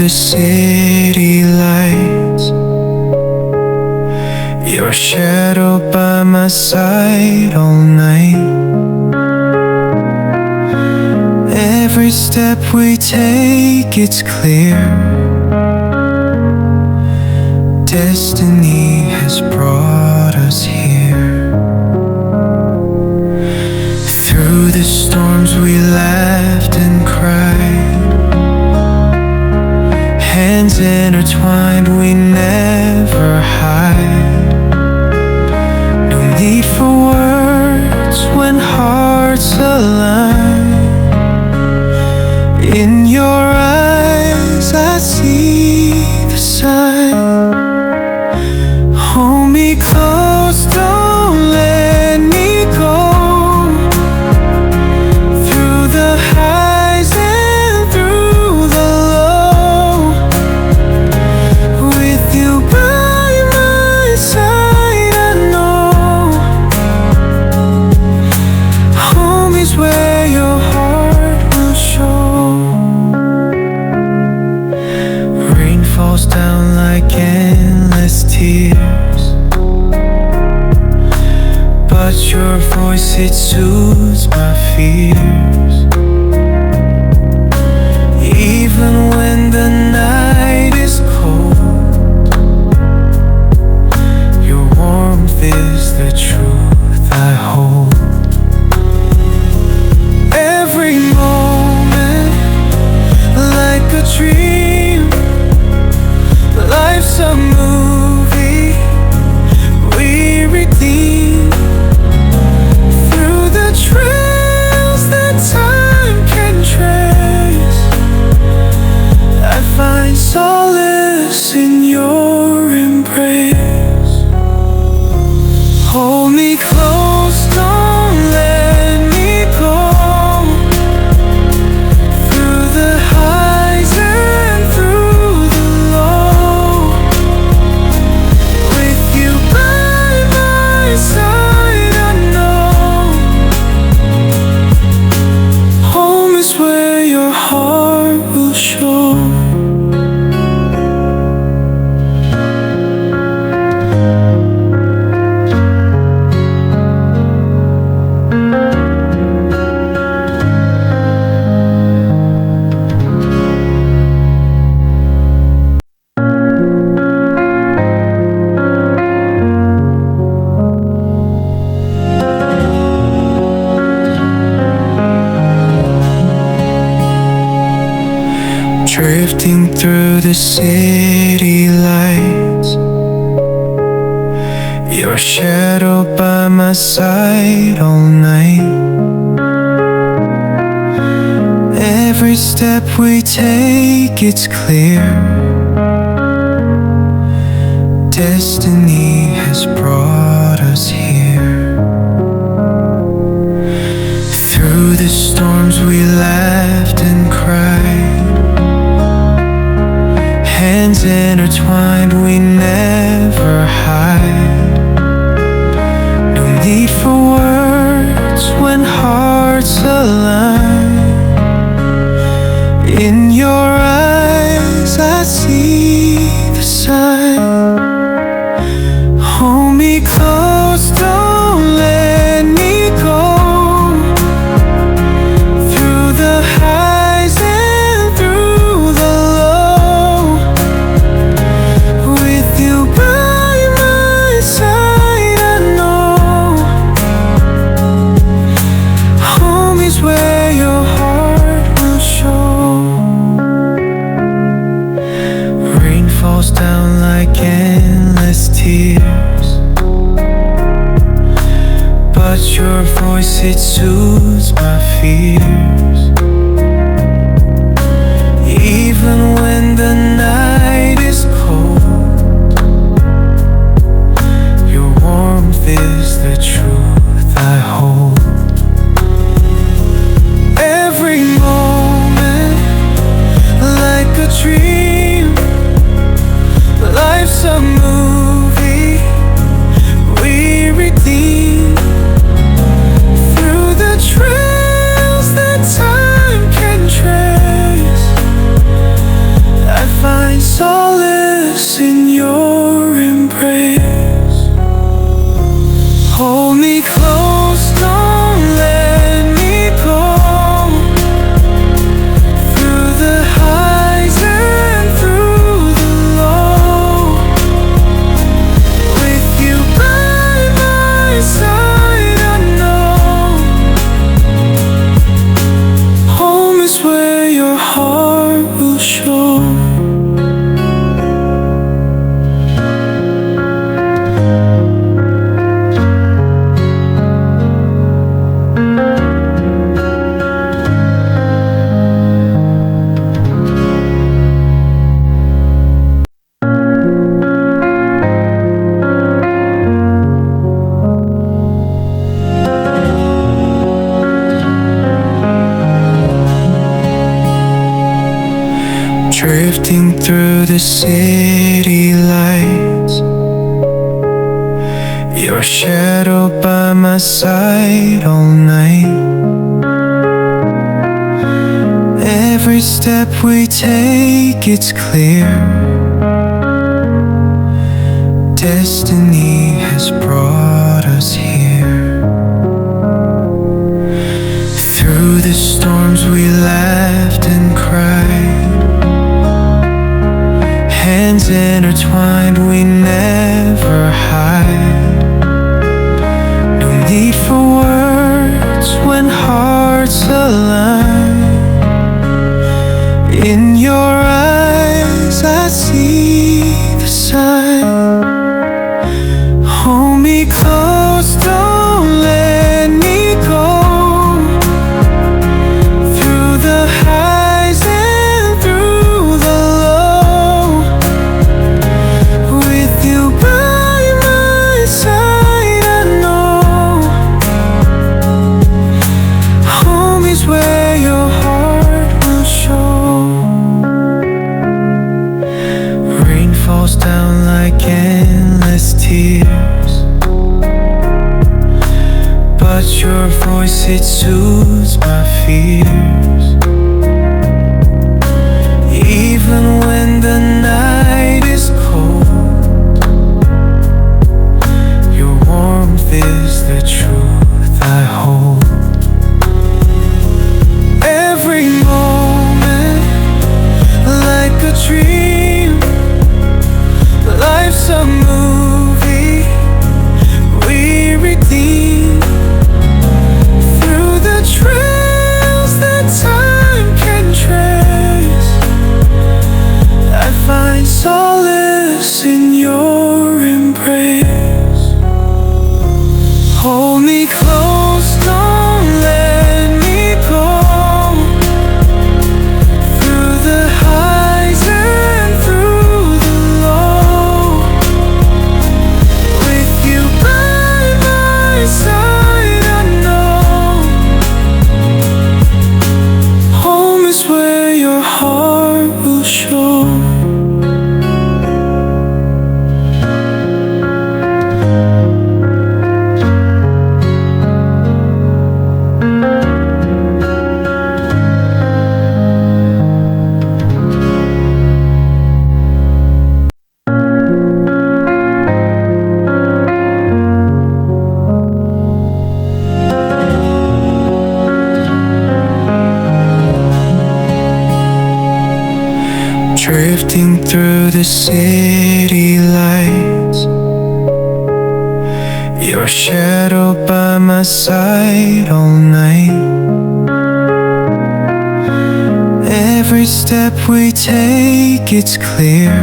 the city lights, your shadow by my side all night. Every step we take, it's clear. Destiny has brought us here. Through the storms we laughed and cried, hands intertwined, we never hide. No need for words when hearts align. In your eyes I see the sign. Hold me close, don't let me go. Through the highs and through the low, with you by my side, I know home is where your heart will show. Rain falls down like endless tears, but your voice, it soothes my fears. Even when the night is cold, your warmth is the truth I hold. Every moment like a dream, life's a movie we redeem. Through the trails that time can trace, I find solace in your embrace. Hold me close, don't let me go. Through the highs and through the low, with you by my side, I know home is where your heart will show. Drifting through the city lights, your shadow by my side all night. Every step we take, it's clear. Destiny has brought us here. Through the storms we laughed and cried, hands intertwined, we never hide. No need for words when hearts align. In your eyes I see the sign. Hold me close, don't let me go. Through the highs and through the low, with you by my side, I know home is where your heart will show. Rain falls down like endless tears, but your voice, it soothes my fears. Even when the night is cold, your warmth is the truth I hold. Every moment like a dream, life's a movie we redeem. Through the Drifting through the city lights, your shadow by my side all night. Every step we take, it's clear. Destiny has brought us here. Through the storms we laughed and cried, hands intertwined, we never hide. No need for words when hearts align. In your eyes I see the sign. Hold me close, don't let me go. Through the highs and through the low, with you by my side, I know home is where your heart will show. Rain falls down like endless tears, but your voice, it soothes my fears. Even when the night is cold, your warmth is the truth I hold. Every moment like a dream, life's a movie we redeem. Through the trails that time can trace, I find solace in your embrace. Hold me close, don't let me go. Through the highs and through the low, with you by my side, I know home is where your heart will show. Drifting through the city lights, your shadow by my side all night. Every step we take, it's clear.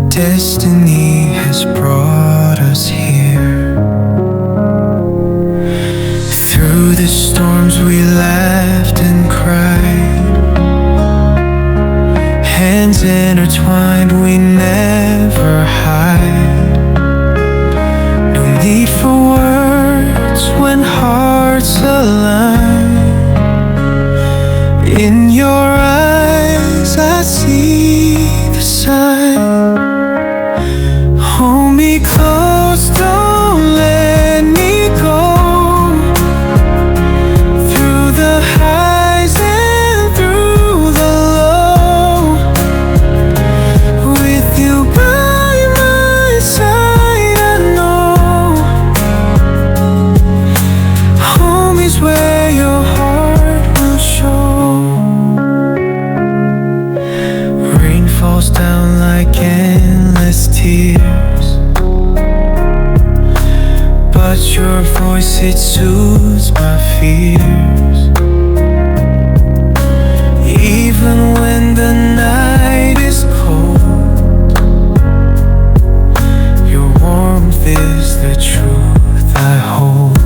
Destiny has brought us here. Through the storms we laughed and cried, hands intertwined, we never hide. No need for words when hearts align. In your eyes I see the sign. Hold me close, don't let me go. Through the highs and through the low, with you by my side, I know home is where your heart will show. Rain falls down like endless tears, but your voice, it soothes my fears. Even when the night is cold, your warmth is the truth I hold.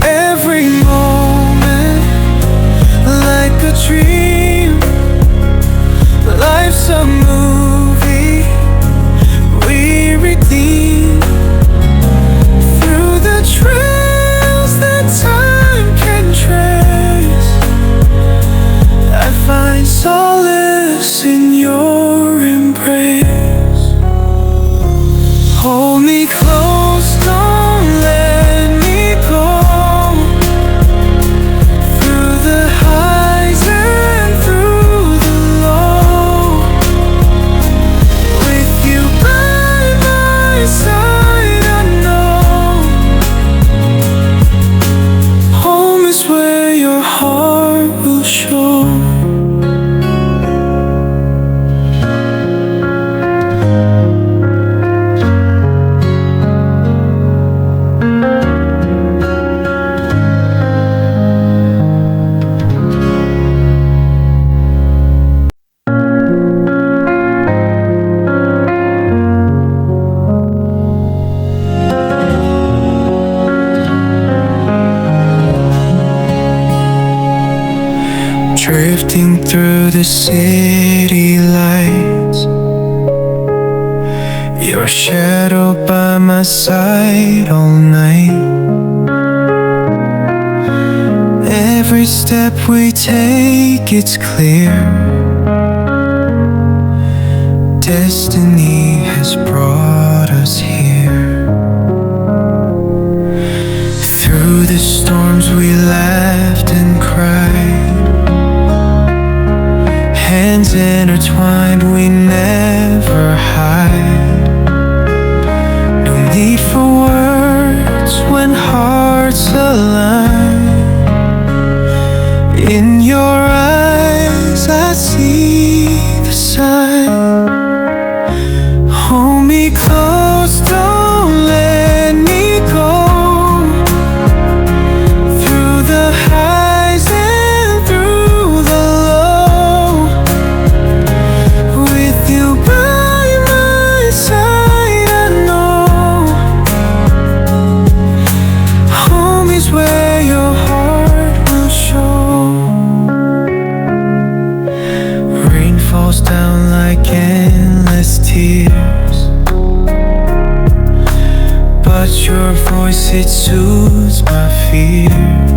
Every moment like a dream, life's a movie we redeem. Through the trails that time lost in your embrace. Hold me close, don't let me go. Through the highs and through the low, with you by my side, I know home is where your heart will show. Drifting through the city lights, your shadow by my side all night. Every step we take, it's clear. Destiny has brought us here. Through the storms we laughed and cried, hands intertwined, we never hide. No need for words when hearts align. In your eyes I see the sign. Hold me close, don't let me go. Through the highs and through the low, with you by my side, I know home is where your heart will show. Rain falls down like endless tears, but your voice, it soothes my fears.